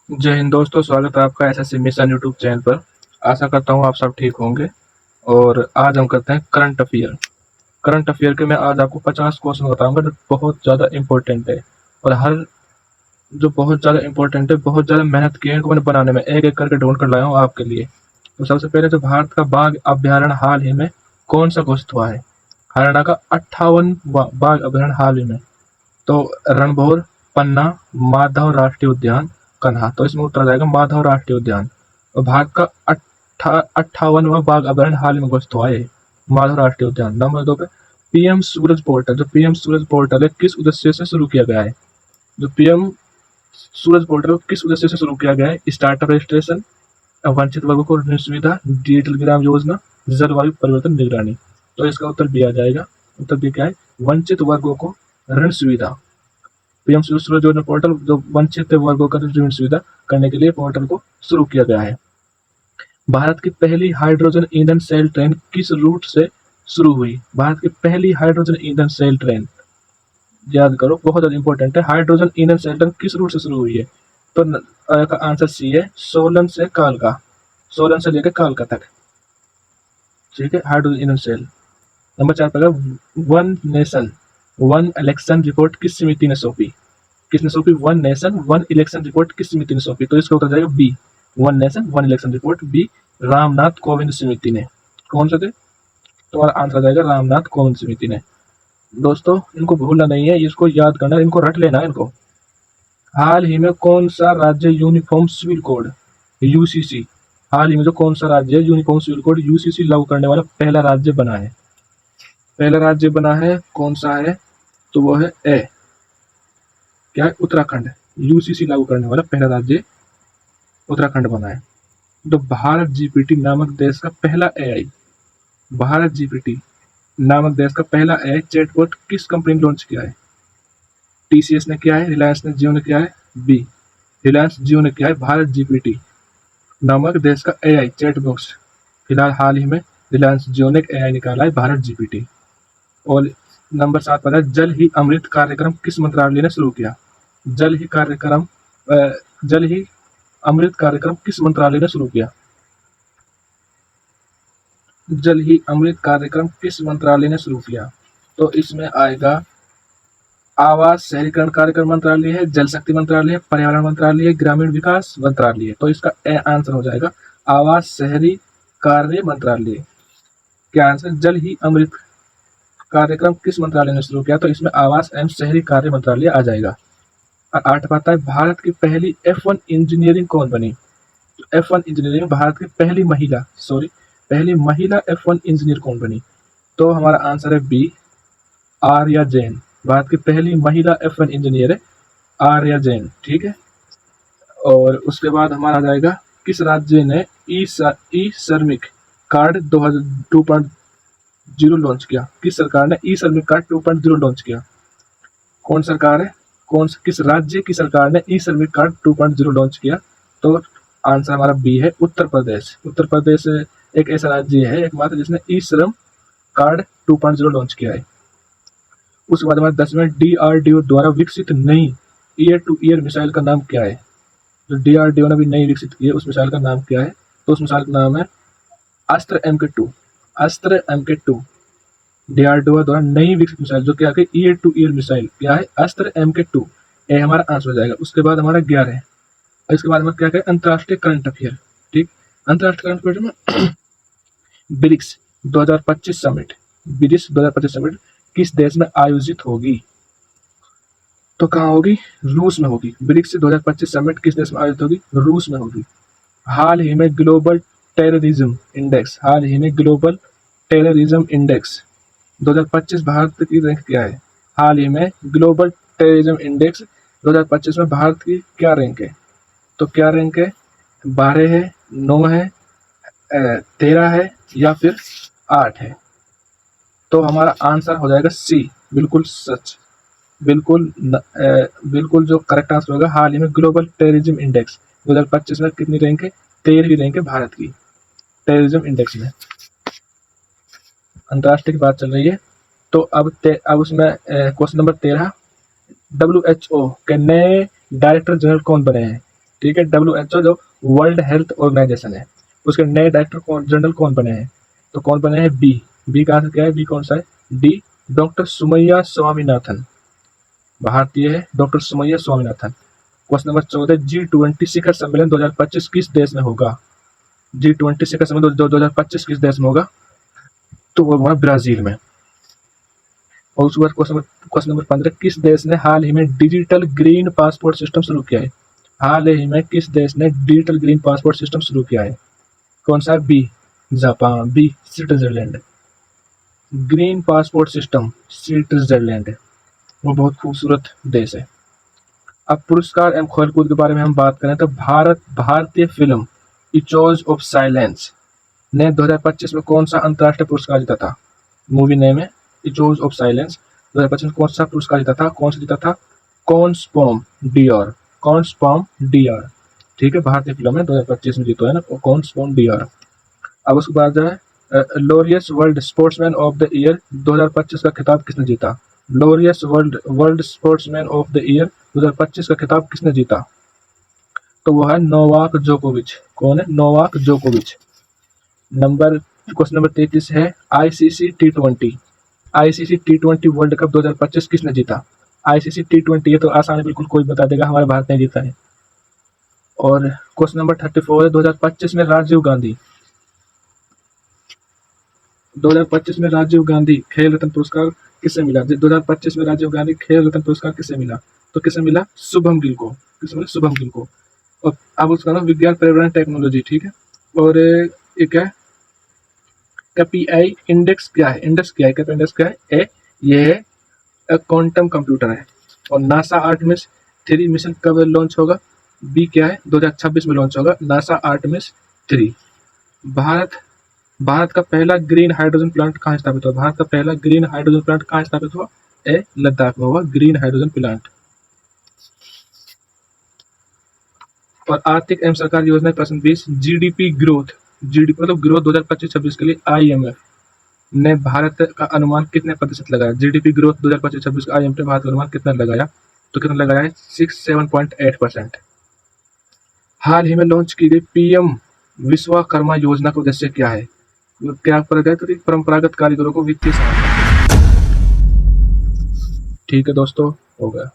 जय हिंद दोस्तों, स्वागत है आपका एसएससी मिशन यूट्यूब चैनल पर। आशा करता हूँ आप सब ठीक होंगे। और आज हम करते हैं करंट अफेयर। करंट अफेयर के मैं आज आपको 50 क्वेश्चन बताऊंगा जो बहुत ज़्यादा इंपॉर्टेंट है। और हर जो बहुत ज़्यादा इंपॉर्टेंट है, बहुत ज़्यादा मेहनत की है इनको मैंने बनाने में, एक एक करके ढूंढ कर लाया हूँ आपके लिए। तो सबसे पहले जो भारत का बाघ अभ्यारण्य हाल ही में कौन सा घोषित हुआ है? हरियाणा का 58 बाघ अभ्यारण्य हाल ही में। तो रणभोर, पन्ना, माधव राष्ट्रीय उद्यान, कन्हा। तो इसमें उत्तर आ जाएगा माधव राष्ट्रीय उद्यान। और भारत का 58वां बाघ अभ्यारण्य हाल ही में घोषित हुआ है माधव राष्ट्रीय उद्यान। नंबर 2 पे पीएम सूरज पोर्टल। जो पीएम सूरज पोर्टल है किस उद्देश्य से शुरू किया गया है? जो पीएम सूरज पोर्टल किस उद्देश्य से शुरू किया गया है? स्टार्टअप रजिस्ट्रेशन, वंचित वर्गों को ऋण सुविधा, डिजिटल ग्राम योजना, जलवायु परिवर्तन निगरानी। तो इसका उत्तर भी आ जाएगा। उत्तर भी क्या है? वंचित वर्गों को ऋण सुविधा। पीएम सूरज योजना पोर्टल जो वंचित वर्गों का ऋण सुविधा करने के लिए पोर्टल को शुरू किया गया है। भारत की पहली हाइड्रोजन ईंधन सेल ट्रेन किस रूट से शुरू हुई? भारत की पहली हाइड्रोजन ईंधन सेल ट्रेन, याद करो, बहुत ज्यादा इंपॉर्टेंट है। हाइड्रोजन ईंधन सेल ट्रेन किस रूट से शुरू हुई है? तो का आंसर सी है, सोलन से कालका। सोलन से लेकर कालका तक, ठीक है, हाइड्रोजन ईंधन सेल। नंबर 4 पर one nation one election report किस समिति ने सौंपी? किसने सौंपी? One nation one election report किस समिति ने सौंपी? तो इसका उत्तर जाएगा B, one nation one election report, B, Ramnath Kovind समिति ने। कौन से थे? तुम्हारा आंसर जाएगा रामनाथ कोविंद समिति ने। दोस्तों इनको भूलना नहीं है, इसको याद करना, इनको रट लेना है इनको। हाल ही में कौन सा राज्य यूनिफॉर्म सिविल कोड यूसीसी, हाल ही में जो कौन सा राज्य यूनिफॉर्म सिविल कोड यूसीसी लागू करने वाला पहला राज्य बना है? पहला राज्य बना है, कौन सा है? तो वो है ए, क्या है? उत्तराखंड। यूसीसी लागू करने वाला पहला राज्य उत्तराखंड बना है। तो भारत जीपीटी नामक देश का पहला एआई, भारत जीपीटी नामक देश का पहला एआई चैटबॉट किस कंपनी ने लॉन्च किया है? टीसीएस ने किया है, रिलायंस ने, जियो ने किया है? बी, रिलायंस जियो ने किया है भारत जीपीटी नामक देश का एआई चैटबॉक्स। फिलहाल हाल ही में रिलायंस जियो ने एक एआई निकाला है भारत जीपीटी। और नंबर 7 पर है जल ही अमृत कार्यक्रम किस मंत्रालय ने शुरू किया? जल ही कार्यक्रम जल ही अमृत कार्यक्रम किस मंत्रालय ने शुरू किया? जल ही अमृत कार्यक्रम किस मंत्रालय ने शुरू किया? तो इसमें आएगा आवास शहरीकरण कार्यक्रम मंत्रालय है, जल शक्ति मंत्रालय है, पर्यावरण मंत्रालय है, ग्रामीण विकास मंत्रालय है। तो इसका आंसर हो जाएगा आवास शहरी कार्य मंत्रालय। क्या आंसर? जल ही अमृत कार्यक्रम किस मंत्रालय ने शुरू किया? तो इसमें आवास एवं शहरी कार्य मंत्रालय आ जाएगा। 8 पाता है भारत की पहली F1 इंजीनियरिंग कौन बनी? F1 इंजीनियरिंग भारत की पहली महिला F1 इंजीनियर कौन बनी? तो हमारा आंसर है बी, आर्या जैन। भारत की पहली महिला F1 इंजीनियर है आर्या जैन, ठीक है। और उसके बाद हमारा जाएगा किस राज्य ने ई श्रमिक कार्ड 2.0 लॉन्च किया? किस सरकार ने ई श्रमिक कार्ड 2.0 लॉन्च किया? कौन सरकार है? किस राज्य की सरकार ने ई श्रमिक कार्ड 2.0 लॉन्च किया? तो आंसर हमारा बी है, उत्तर प्रदेश। उत्तर प्रदेश एक ऐसा राज्य है एकमात्र जिसने ई श्रम कार्ड 2.0 लॉन्च किया है। उसके बाद हमारे 10वें डीआरडीओ द्वारा विकसित नई ईयर टू ईयर मिसाइल का नाम क्या है? जो डीआरडीओ ने भी नई विकसित की है उस मिसाइल का नाम क्या है? तो उस मिसाइल का नाम है अस्त्र MK2। अस्त्र MK2 डीआरडीओ द्वारा नई विकसित मिसाइल जो क्या है ईयर टू ईयर मिसाइल, क्या है? अस्त्र MK2। ये हमारा आंसर हो जाएगा। उसके बाद हमारा 11, इसके बाद में क्या कहें? अंतर्राष्ट्रीय करंट अफेयर, ठीक। अंतर्राष्ट्रीय करंट अफेयर में ब्रिक्स 2025 समिट, ब्रिक्स 2025 समिट किस देश में आयोजित होगी? तो कहाँ होगी? रूस में होगी। ब्रिक्स 2025 समिट किस देश में आयोजित होगी? रूस में होगी। हाल ही में ग्लोबल टेररिज्म इंडेक्स, हाल ही में ग्लोबल टेररिज्म इंडेक्स 2025 भारत की रैंक क्या है? हाल ही में ग्लोबल टेररिज्म इंडेक्स 2025 में भारत की क्या रैंक है? तो क्या रैंक है? 12 है, 9 है, 13 है या फिर 8 है? तो हमारा आंसर हो जाएगा सी, बिल्कुल सच, बिल्कुल जो करेक्ट आंसर होगा। हाल ही में ग्लोबल टेररिज्म इंडेक्स 2025 में कितनी रैंक है? 13वीं रैंक है भारत की टेररिज्म इंडेक्स में। अंतर्राष्ट्रीय की बात चल रही है तो अब उसमें क्वेश्चन नंबर 13, WHO के नए डायरेक्टर जनरल कौन बने हैं? ठीक है। WHO जो वर्ल्ड हेल्थ ऑर्गेनाइजेशन है, उसके नए डायरेक्टर जनरल कौन बने हैं? तो कौन बने हैं? बी का आंसर क्या है? बी कौन सा है? डी, डॉक्टर सुमैया स्वामीनाथन, भारतीय है doctor Sumaiya Swaminathan. Question number 14, G20 शिखर सम्मेलन 2025 किस देश में होगा? G20 शिखर सम्मेलन 2025 किस देश में होगा? तो वो होगा ब्राजील में। और उसके बाद क्वेश्चन नंबर 15, किस देश ने हाल ही में डिजिटल ग्रीन पासपोर्ट सिस्टम शुरू किया है? हाल ही में किस देश ने डिजिटल ग्रीन पासपोर्ट सिस्टम शुरू किया है? कौन सा? B Japan, B Switzerland. Green passport system Switzerland, वो बहुत खूबसूरत देश है। अब पुरस्कार एवं खेलकूद के बारे में हम बात करें तो भारतीय फिल्म इचोज ऑफ साइलेंस ने 2025 में कौन सा अंतर्राष्ट्रीय पुरस्कार जीता था? मूवी नेम है इचोज ऑफ साइलेंस। 2025 में कौन सा पुरस्कार जीता था? कौन सा जीता था? कॉन्सपॉम डियर, कॉन्सपॉम डियर। ठीक है, भारतीय फिल्म है 2025 में जीतो है ना, कॉन्सपॉम डियर। अब उसके बाद जो है Laureus world sportsman of the year 2025 का खिताब किसने जीता? Laureus world sportsman of the year 2025 का खिताब किसने जीता? तो वो है नोवाक जोकोविच। कौन है? नोवाक जोकोविच। क्वेश्चन नंबर 33 है आईसीसी T20 वर्ल्ड कप 2025 किसने जीता? आईसीसी T20, ये तो आसान है, बिल्कुल कोई बता देगा, हमारे भारत ने जीता है। और क्वेश्चन नंबर 34 है 2025 में राजीव गांधी खेल रत्न पुरस्कार किसे मिला? 2025 में राजीव गांधी खेल रत्न पुरस्कार किसे मिला? तो किसे मिला? शुभम गिल को। किसे मिला? शुभम गिल को। और अब उसका नाम विज्ञान पर्यावरण टेक्नोलॉजी। ठीक है, और ये क्या है? KPI इंडेक्स क्या है? KPI इंडेक्स क्या है? ये है क्वांटम कंप्यूटर है। और नासा आर्टेमिस 3 मिशन कब लॉन्च होगा? बी क्या है? 2026 में लॉन्च होगा नासा आर्टेमिस 3। भारत का पहला ग्रीन हाइड्रोजन प्लांट कहाँ स्थापित हुआ? भारत का पहला ग्रीन हाइड्रोजन प्लांट कहाँ स्थापित हुआ? ए लद्दाख में हुआ ग्रीन हाइड्रोजन प्लांट। और आर्थिक एवं सरकारी योजना प्रश्न 20, जीडीपी मतलब ग्रोथ 2025-26 के लिए IMF ने भारत का अनुमान कितने प्रतिशत लगाया? जीडीपी ग्रोथ 2025-26 का IMF ने भारत का अनुमान कितना लगाया? तो कितना लगाया है? 7.8%। हाल ही में लॉन्च की गई PM विश्वकर्मा योजना का उद्देश्य क्या है? क्या परंपरागत कारीगरों को वित्तीय सहायता। ठीक है दोस्तों, हो गया।